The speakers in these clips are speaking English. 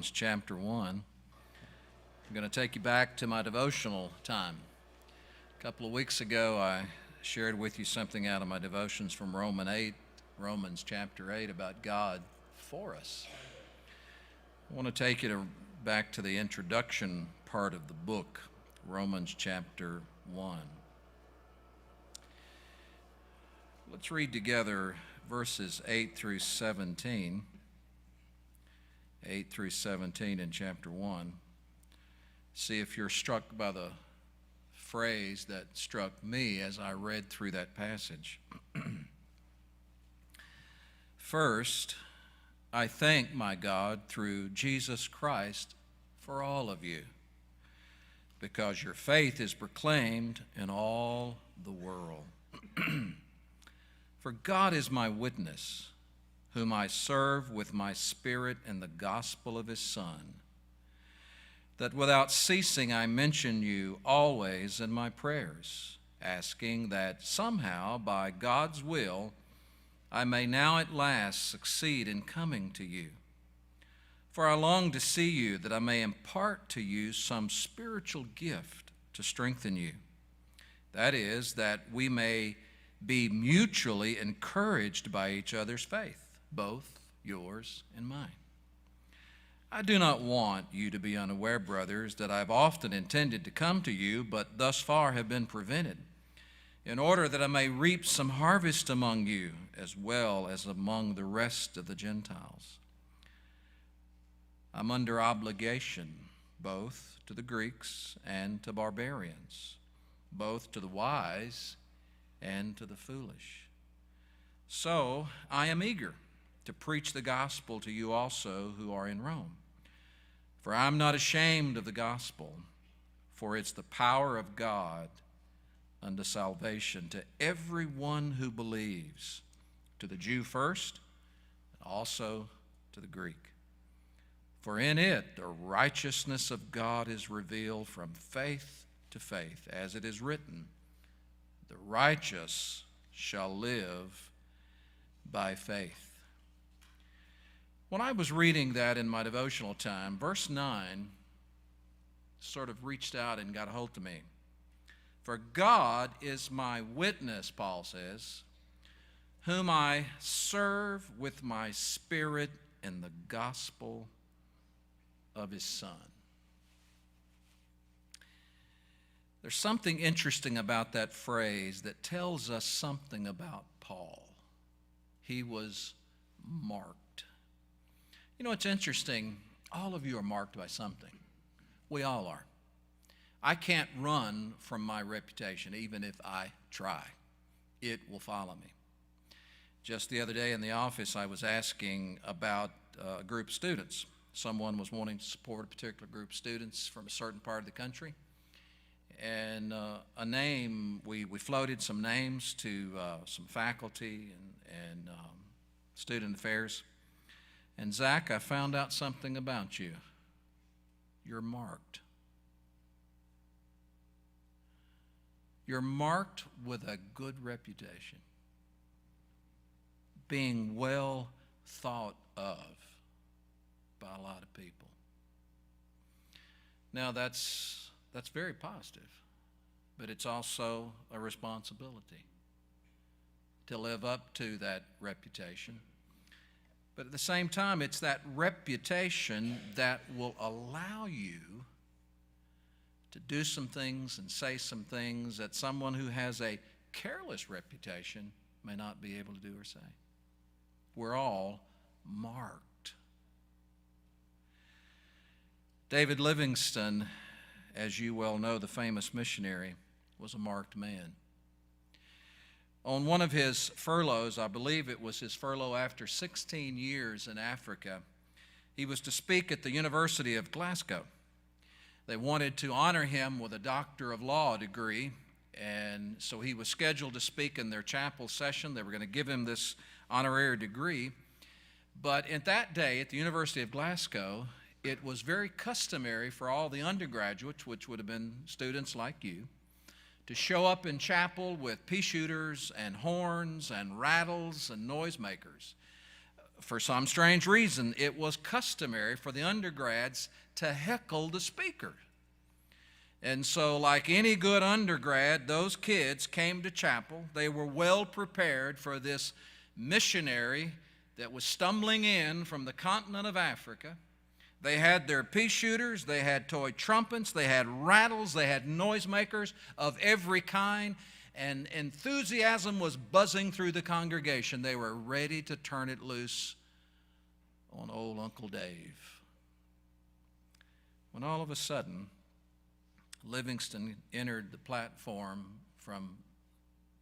Chapter 1. I'm going to take you back to my devotional time. A couple of weeks ago, I shared with you something out of my devotions from Romans chapter 8, about God for us. I want to take you back to the introduction part of the book, Romans chapter 1. Let's read together verses 8 through 17. 8 through 17 in chapter 1. See if you're struck by the phrase that struck me as I read through that passage. First, I thank my God through Jesus Christ for all of you, because your faith is proclaimed in all the world. For God is my witness, whom I serve with my spirit in the gospel of his Son, that without ceasing I mention you always in my prayers, asking that somehow by God's will I may now at last succeed in coming to you. For I long to see you, that I may impart to you some spiritual gift to strengthen you. That is, that we may be mutually encouraged by each other's faith, both yours and mine. I do not want you to be unaware, brothers, that I have often intended to come to you, but thus far have been prevented, in order that I may reap some harvest among you, as well as among the rest of the Gentiles. I'm under obligation both to the Greeks and to barbarians, both to the wise and to the foolish. So I am eager to preach the gospel to you also who are in Rome. For I am not ashamed of the gospel, for it's the power of God unto salvation to everyone who believes, to the Jew first, and also to the Greek. For in it the righteousness of God is revealed from faith to faith, as it is written, the righteous shall live by faith. When I was reading that in my devotional time, verse 9 sort of reached out and got a hold of me. For God is my witness, Paul says, whom I serve with my spirit in the gospel of his Son. There's something interesting about that phrase that tells us something about Paul. He was marked. You know, it's interesting. All of you are marked by something. We all are. I can't run from my reputation, even if I try. It will follow me. Just the other day in the office, I was asking about a group of students. Someone was wanting to support a particular group of students from a certain part of the country. And a name, we floated some names to some faculty and student affairs. And Zach, I found out something about you. You're marked. You're marked with a good reputation, being well thought of by a lot of people. Now that's very positive, but it's also a responsibility to live up to that reputation. But at the same time, it's that reputation that will allow you to do some things and say some things that someone who has a careless reputation may not be able to do or say. We're all marked. David Livingstone, as you well know, the famous missionary, was a marked man. On one of his furloughs, I believe it was his furlough after 16 years in Africa, he was to speak at the University of Glasgow. They wanted to honor him with a Doctor of Law degree, and so he was scheduled to speak in their chapel session. They were going to give him this honorary degree. But at that day at the University of Glasgow, it was very customary for all the undergraduates, which would have been students like you, to show up in chapel with pea shooters and horns and rattles and noisemakers. for some strange reason, it was customary for the undergrads to heckle the speaker. And so, like any good undergrad, those kids came to chapel. They were well prepared for this missionary that was stumbling in from the continent of Africa. They had their pea shooters, they had toy trumpets, they had rattles, they had noisemakers of every kind, and enthusiasm was buzzing through the congregation. They were ready to turn it loose on old Uncle Dave. When all of a sudden, Livingston entered the platform from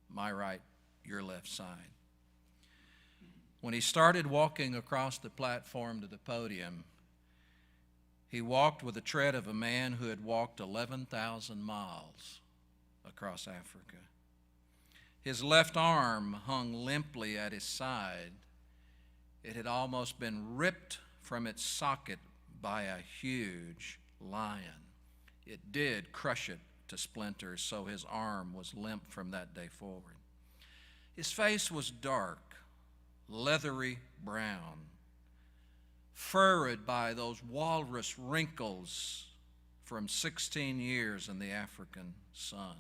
my right, your left side. When he started walking across the platform to the podium, he walked with the tread of a man who had walked 11,000 miles across Africa. His left arm hung limply at his side. It had almost been ripped from its socket by a huge lion. It did crush it to splinters, so his arm was limp from that day forward. His face was dark, leathery brown, furrowed by those walrus wrinkles from 16 years in the African sun.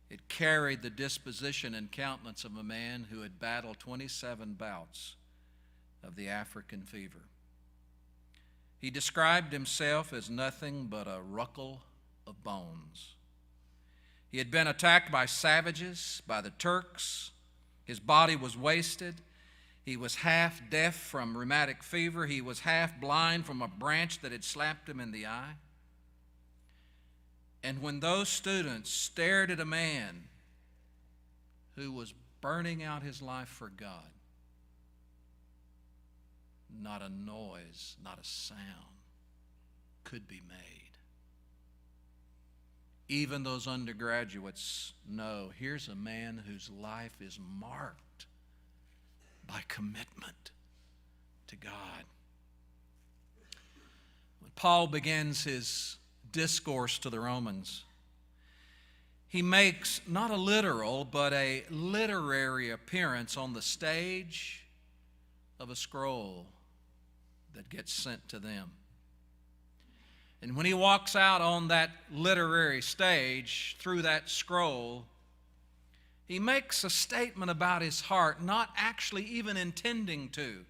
It carried the disposition and countenance of a man who had battled 27 bouts of the African fever. He described himself as nothing but a ruckle of bones. He had been attacked by savages, by the Turks. His body was wasted. He was half deaf from rheumatic fever. He was half blind from a branch that had slapped him in the eye. And when those students stared at a man who was burning out his life for God, not a noise, not a sound could be made. Even those undergraduates know here's a man whose life is marked by commitment to God. When Paul begins his discourse to the Romans, he makes not a literal but a literary appearance on the stage of a scroll that gets sent to them. And when he walks out on that literary stage through that scroll, he makes a statement about his heart, not actually even intending to.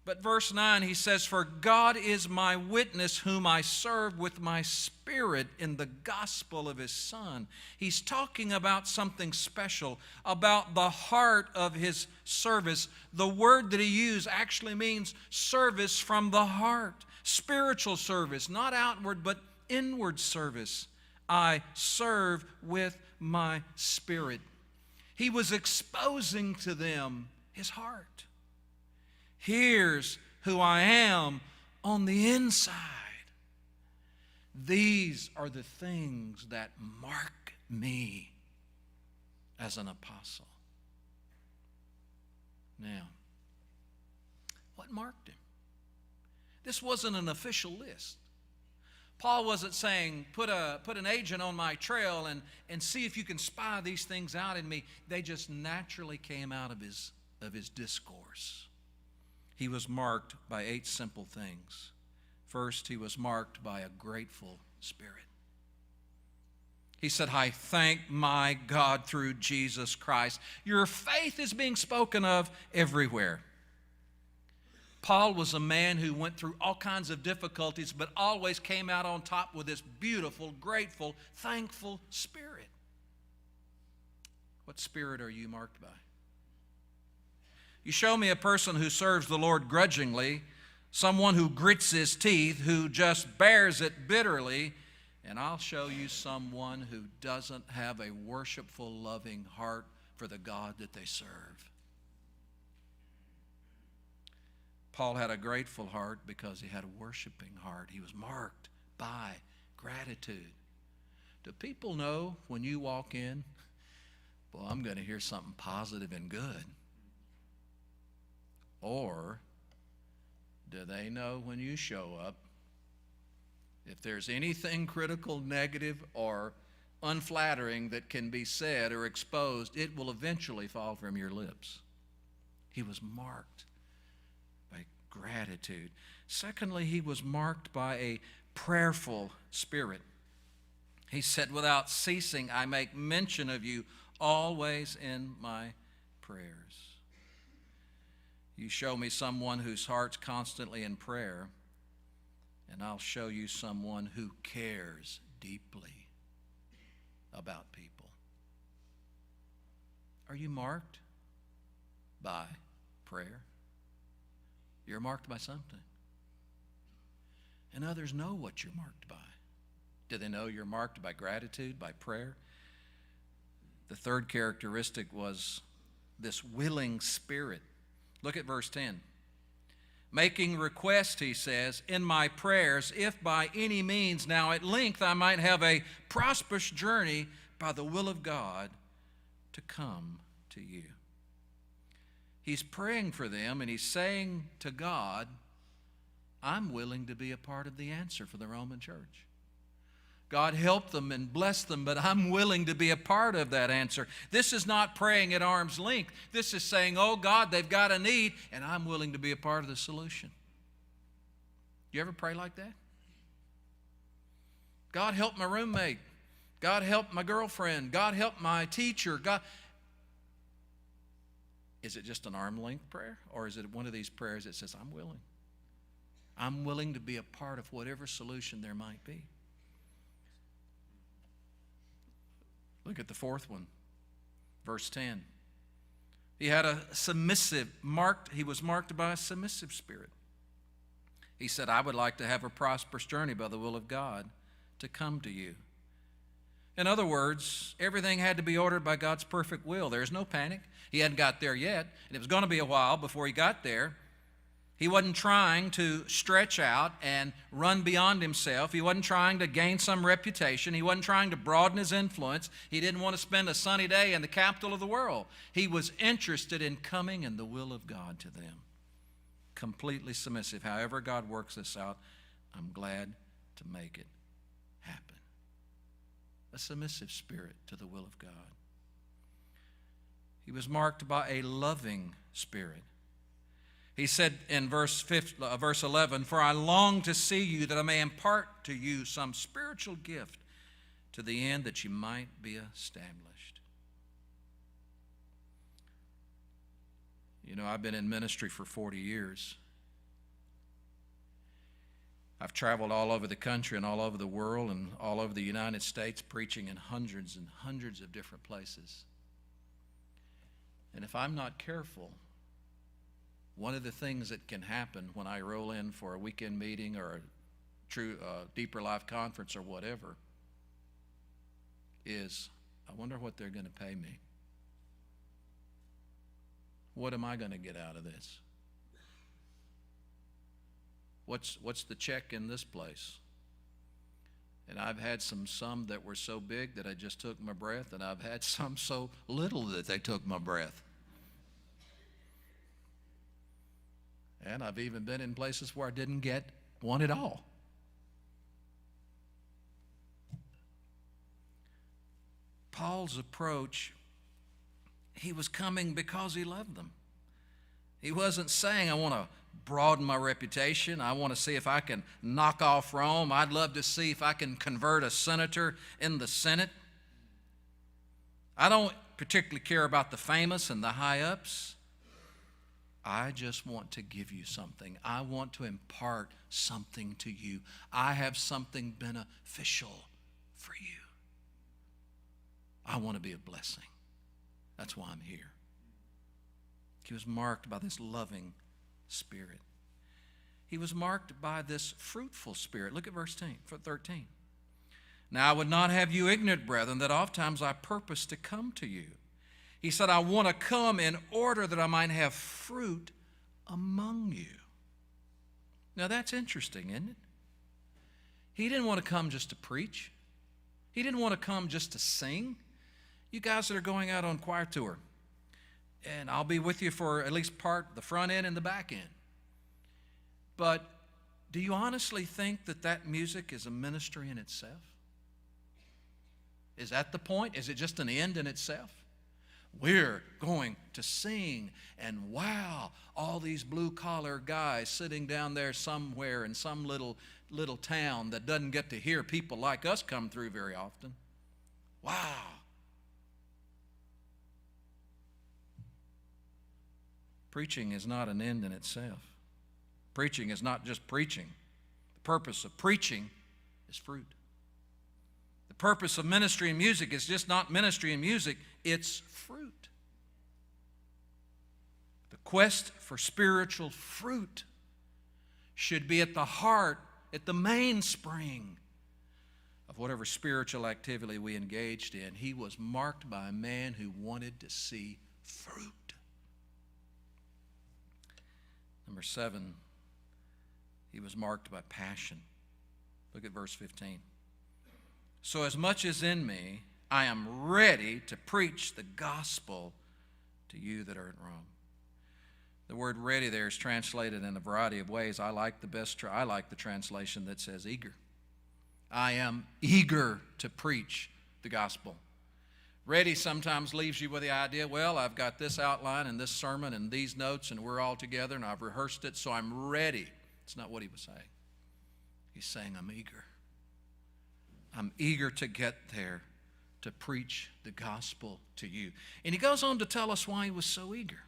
But verse 9, he says, "For God is my witness, whom I serve with my spirit in the gospel of his Son." He's talking about something special, about the heart of his service. The word that he used actually means service from the heart, spiritual service, not outward but inward service. I serve with my spirit. He was exposing to them his heart. Here's who I am on the inside. These are the things that mark me as an apostle. Now, what marked him? This wasn't an official list. Paul wasn't saying, put an agent on my trail and see if you can spy these things out in me. They just naturally came out of his discourse. He was marked by 8 simple things. First, he was marked by a grateful spirit. He said, "I thank my God through Jesus Christ." Your faith is being spoken of everywhere. Paul was a man who went through all kinds of difficulties, but always came out on top with this beautiful, grateful, thankful spirit. What spirit are you marked by? You show me a person who serves the Lord grudgingly, someone who grits his teeth, who just bears it bitterly, and I'll show you someone who doesn't have a worshipful, loving heart for the God that they serve. Paul had a grateful heart because he had a worshiping heart. He was marked by gratitude. Do people know when you walk in, well, I'm going to hear something positive and good? Or do they know when you show up, if there's anything critical, negative, or unflattering that can be said or exposed, it will eventually fall from your lips? He was marked gratitude. Secondly, he was marked by a prayerful spirit. He said, without ceasing, I make mention of you always in my prayers. You show me someone whose heart's constantly in prayer, and I'll show you someone who cares deeply about people. Are you marked by prayer? You're marked by something. And others know what you're marked by. Do they know you're marked by gratitude, by prayer? The third characteristic was this willing spirit. Look at verse 10. Making request, he says, in my prayers, if by any means now at length I might have a prosperous journey by the will of God to come to you. He's praying for them, and he's saying to God, I'm willing to be a part of the answer for the Roman church. God help them and bless them, but I'm willing to be a part of that answer. This is not praying at arm's length. This is saying, oh God, they've got a need, and I'm willing to be a part of the solution. You ever pray like that? God help my roommate. God help my girlfriend. God help my teacher. God. Is it just an arm's length prayer? Or is it one of these prayers that says, I'm willing. I'm willing to be a part of whatever solution there might be. Look at the fourth one, verse 10. He had a he was marked by a submissive spirit. He said, I would like to have a prosperous journey by the will of God to come to you. In other words, everything had to be ordered by God's perfect will. There's no panic. He hadn't got there yet, and it was going to be a while before he got there. He wasn't trying to stretch out and run beyond himself. He wasn't trying to gain some reputation. He wasn't trying to broaden his influence. He didn't want to spend a sunny day in the capital of the world. He was interested in coming in the will of God to them. Completely submissive. However God works this out, I'm glad to make it happen. A submissive spirit to the will of God. He was marked by a loving spirit. He said in verse 11, for I long to see you that I may impart to you some spiritual gift to the end that you might be established. You know, I've been in ministry for 40 years. I've traveled all over the country and all over the world and all over the United States preaching in hundreds and hundreds of different places. And if I'm not careful, one of the things that can happen when I roll in for a weekend meeting or a true Deeper Life conference or whatever is, I wonder what they're going to pay me. What am I going to get out of this? What's the check in this place? And I've had some that were so big that I just took my breath, and I've had some so little that they took my breath. And I've even been in places where I didn't get one at all. Paul's approach, he was coming because he loved them. He wasn't saying, I want to broaden my reputation. I want to see if I can knock off Rome. I'd love to see if I can convert a senator in the Senate. I don't particularly care about the famous and the high-ups. I just want to give you something. I want to impart something to you. I have something beneficial for you. I want to be a blessing. That's why I'm here. He was marked by this loving spirit. He was marked by this fruitful spirit. Look at verse 13. Now I would not have you ignorant, brethren, that oftentimes I purpose to come to you. He said, I want to come in order that I might have fruit among you. Now that's interesting, isn't it? He didn't want to come just to preach. He didn't want to come just to sing. You guys that are going out on choir tour, and I'll be with you for at least part, the front end and the back end. But do you honestly think that that music is a ministry in itself? Is that the point? Is it just an end in itself? We're going to sing and wow all these blue-collar guys sitting down there somewhere in some little town that doesn't get to hear people like us come through very often. Wow. Preaching is not an end in itself. Preaching is not just preaching. The purpose of preaching is fruit. The purpose of ministry and music is just not ministry and music, it's fruit. The quest for spiritual fruit should be at the heart, at the mainspring of whatever spiritual activity we engaged in. He was marked by a man who wanted to see fruit. Number 7, he was marked by passion. Look at verse 15. So as much as in me, I am ready to preach the gospel to you that are in Rome. The word ready there is translated in a variety of ways. I like the translation that says eager. I am eager to preach the gospel. Ready sometimes leaves you with the idea, well, I've got this outline and this sermon and these notes and we're all together and I've rehearsed it, so I'm ready. It's not what he was saying. He's saying, I'm eager. I'm eager to get there to preach the gospel to you. And he goes on to tell us why he was so eager.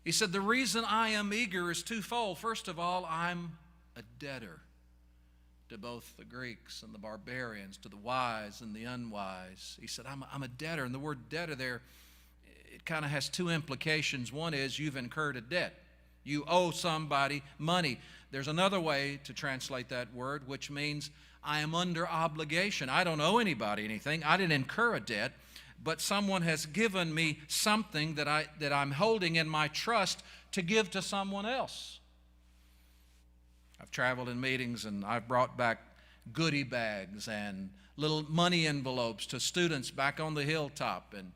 He said, the reason I am eager is twofold. First of all, I'm a debtor to both the Greeks and the barbarians, to the wise and the unwise. He said, I'm a debtor. And the word debtor there, it kind of has two implications. One is you've incurred a debt. You owe somebody money. There's another way to translate that word, which means I am under obligation. I don't owe anybody anything. I didn't incur a debt, but someone has given me something that I'm holding in my trust to give to someone else. I've traveled in meetings and I've brought back goodie bags and little money envelopes to students back on the hilltop, and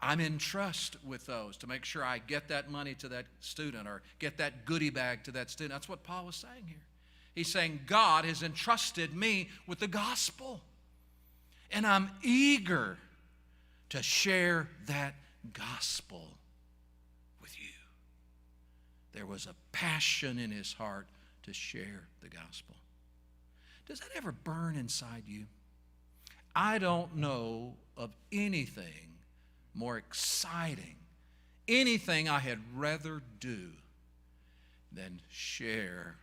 I'm in trust with those to make sure I get that money to that student or get that goodie bag to that student. That's what Paul was saying here. He's saying God has entrusted me with the gospel, and I'm eager to share that gospel with you. There was a passion in his heart to share the gospel. Does that ever burn inside you? I don't know of anything more exciting, anything I had rather do than share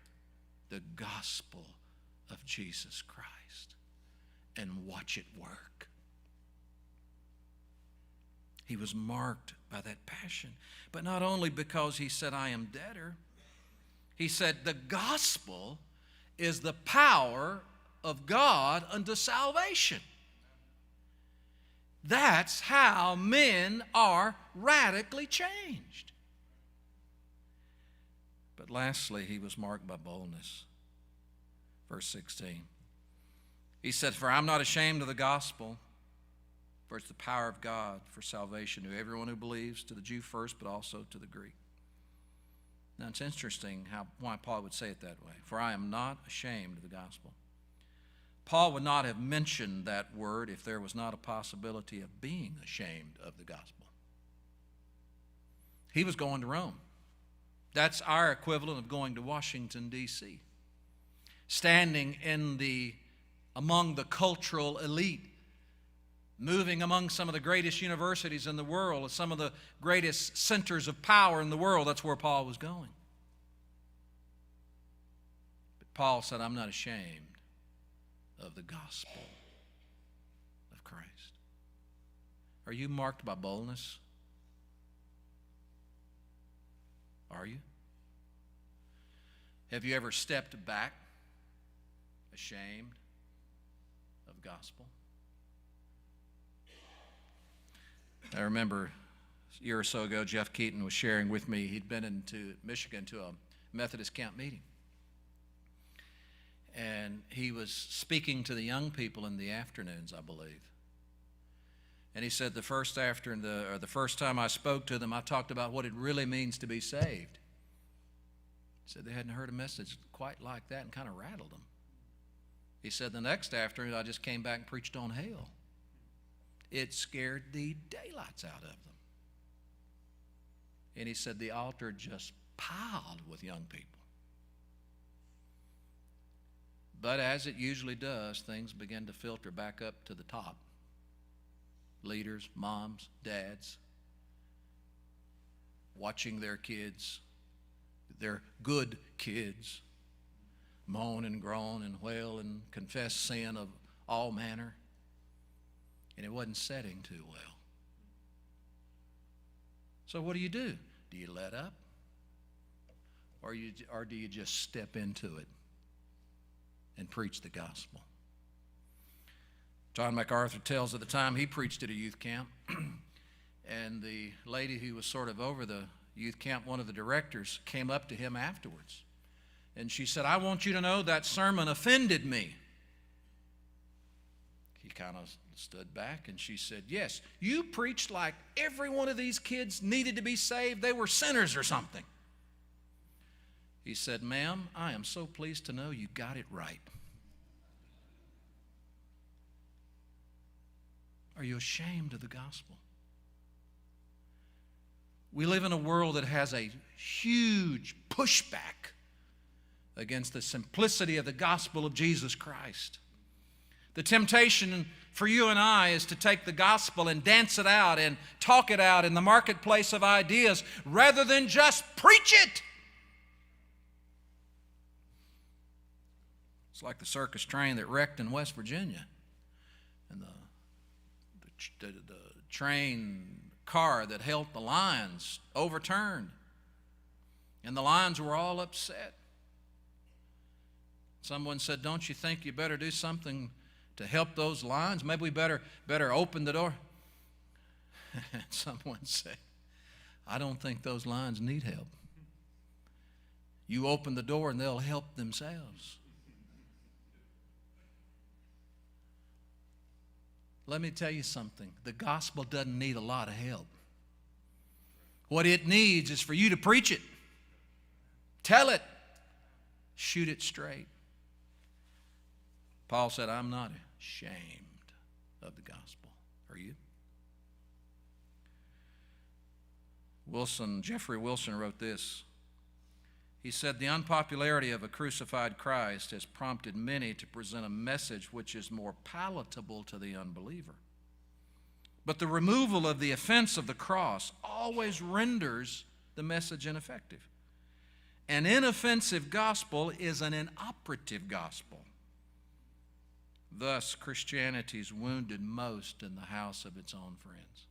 the gospel of Jesus Christ and watch it work. He was marked by that passion. But not only because he said, I am debtor. He said, the gospel is the power of God unto salvation. That's how men are radically changed. But lastly, he was marked by boldness. Verse 16. He said, for I'm not ashamed of the gospel, for it's the power of God for salvation to everyone who believes, to the Jew first, but also to the Greek. Now, it's interesting why Paul would say it that way. For I am not ashamed of the gospel. Paul would not have mentioned that word if there was not a possibility of being ashamed of the gospel. He was going to Rome. That's our equivalent of going to Washington, D.C. Standing among the cultural elite, moving among some of the greatest universities in the world, some of the greatest centers of power in the world. That's where Paul was going. But Paul said, I'm not ashamed of the gospel of Christ. Are you marked by boldness? Are you? Have you ever stepped back ashamed of the gospel? I remember a year or so ago, Jeff Keaton was sharing with me, he'd been into Michigan to a Methodist camp meeting. And he was speaking to the young people in the afternoons, I believe. And he said the first time I spoke to them, I talked about what it really means to be saved. He said they hadn't heard a message quite like that and kind of rattled them. He said the next afternoon, I just came back and preached on hell. it scared the daylights out of them. And he said the altar just piled with young people. But as it usually does, things begin to filter back up to the top. Leaders, moms, dads, watching their kids, their good kids, moan and groan and wail and confess sin of all manner. And it wasn't setting too well. So what do? Do you let up? Or do you just step into it and preach the gospel? John MacArthur tells of the time he preached at a youth camp, and the lady who was sort of over the youth camp, one of the directors, came up to him afterwards. And she said, "I want you to know that sermon offended me." He kind of stood back, and she said, "Yes, you preached like every one of these kids needed to be saved. They were sinners or something." He said, "Ma'am, I am so pleased to know you got it right." Are you ashamed of the gospel? We live in a world that has a huge pushback against the simplicity of the gospel of Jesus Christ. The temptation for you and I is to take the gospel and dance it out and talk it out in the marketplace of ideas rather than just preach it. It's like the circus train that wrecked in West Virginia. And the train car that helped the lions overturned. And the lions were all upset. Someone said, "Don't you think you better do something to help those lions? Maybe we better open the door." Someone said, "I don't think those lions need help. You open the door and they'll help themselves." Let me tell you something. The gospel doesn't need a lot of help. What it needs is for you to preach it. Tell it. Shoot it straight. Paul said, "I'm not ashamed of the gospel." Are you? Jeffrey Wilson wrote this. He said, "The unpopularity of a crucified Christ has prompted many to present a message which is more palatable to the unbeliever. But the removal of the offense of the cross always renders the message ineffective. An inoffensive gospel is an inoperative gospel. Thus, Christianity is wounded most in the house of its own friends."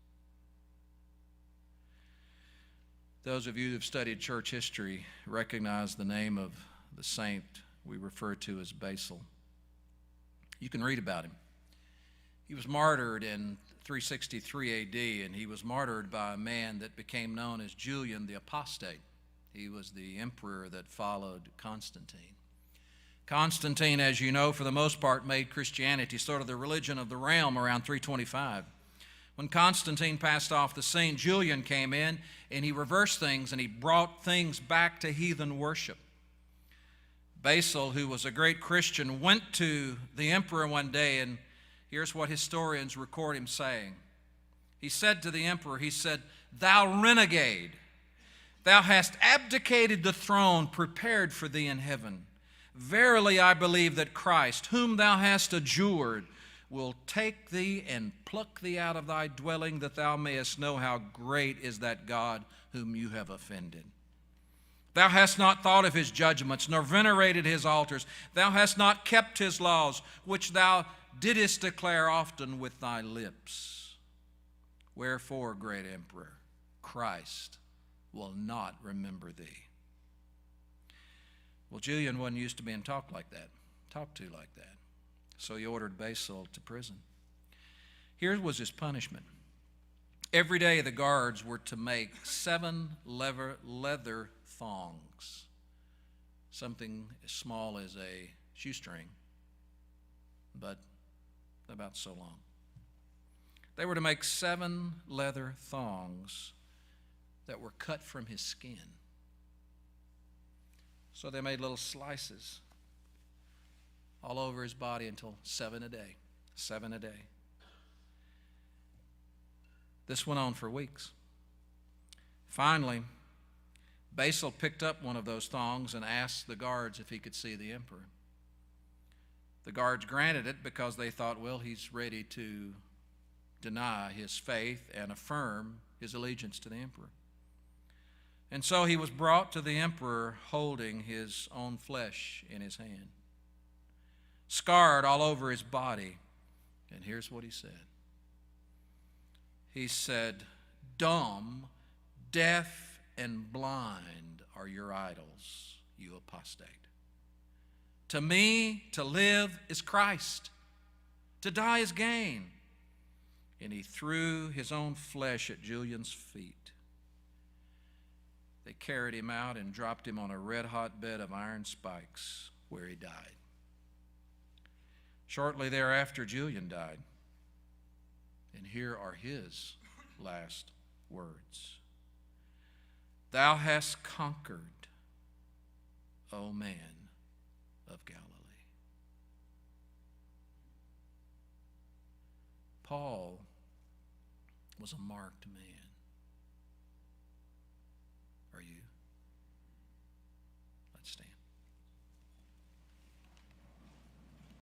Those of you who have studied church history recognize the name of the saint we refer to as Basil. You can read about him. He was martyred in 363 AD, and he was martyred by a man that became known as Julian the Apostate. He was the emperor that followed Constantine. Constantine, as you know, for the most part, made Christianity sort of the religion of the realm around 325. When Constantine passed off the scene, Julian came in and he reversed things and he brought things back to heathen worship. Basil, who was a great Christian, went to the emperor one day, and here's what historians record him saying. He said to the emperor, he said, "Thou renegade, thou hast abdicated the throne prepared for thee in heaven. Verily I believe that Christ, whom thou hast adjured, will take thee and pluck thee out of thy dwelling, that thou mayest know how great is that God whom you have offended. Thou hast not thought of his judgments, nor venerated his altars. Thou hast not kept his laws, which thou didst declare often with thy lips. Wherefore, great emperor, Christ will not remember thee." Well, Julian wasn't used to being talked to like that. So he ordered Basil to prison. Here was his punishment. Every day the guards were to make 7 leather thongs, something as small as a shoestring, but about so long. They were to make 7 leather thongs that were cut from his skin. So they made little slices all over his body until 7 a day. This went on for weeks. Finally, Basil picked up one of those thongs and asked the guards if he could see the emperor. The guards granted it because they thought, well, he's ready to deny his faith and affirm his allegiance to the emperor. And so he was brought to the emperor holding his own flesh in his hand, scarred all over his body. And here's what he said. He said, "Dumb, deaf, and blind are your idols, you apostate. To me, to live is Christ. To die is gain." And he threw his own flesh at Julian's feet. They carried him out and dropped him on a red-hot bed of iron spikes, where he died. Shortly thereafter, Julian died. And here are his last words. "Thou hast conquered, O man of Galilee." Paul was a marked man.